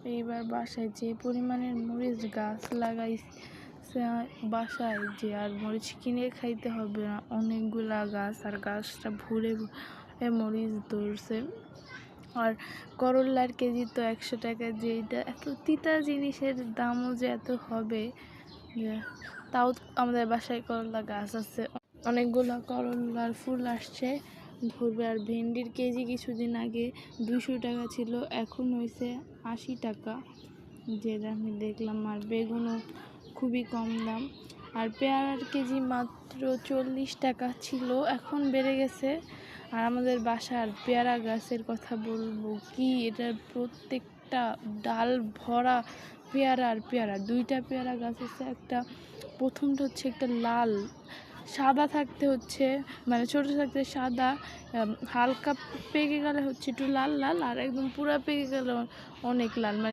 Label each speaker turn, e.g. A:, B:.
A: এইবার বাসায় যে পরিমাণের মরিচ গাছ লাগাইছে বাসায়, যে আর মরিচ কিনে খাইতে হবে না, অনেকগুলা গাছ, আর গাছটা ভরে ভরে মরিচ ধরছে। আর করল্লার কেজি তো 100 টাকা, যেটা এত তিতা জিনিসের দামও যে এত হবে, যে তাও আমাদের বাসায় করল্লা গাছ আছে, অনেকগুলো করল্লার ফুল আসছে, ধরবে। আর ভেন্ডির কেজি কিছুদিন আগে 200 টাকা ছিল, এখন হয়েছে 80 টাকা, যেটা আমি দেখলাম। আর বেগুনও খুবই কম দাম। আর পেয়ারার কেজি মাত্র 40 টাকা ছিল, এখন বেড়ে গেছে। আর আমাদের বাসার পেয়ারা গাছের কথা বলবো কি, এটার প্রত্যেকটা ডাল ভরা পেয়ারা আর পেয়ারা। 2টা পেয়ারা গাছ আছে, একটা প্রথমটা হচ্ছে একটা লাল সাদা থাকতে হচ্ছে, মানে ছোটো থাকতে সাদা, হালকা পেকে গেলে হচ্ছে একটু লাল লাল, আর একদম পুরো পেকে গেলে অনেক লাল, মানে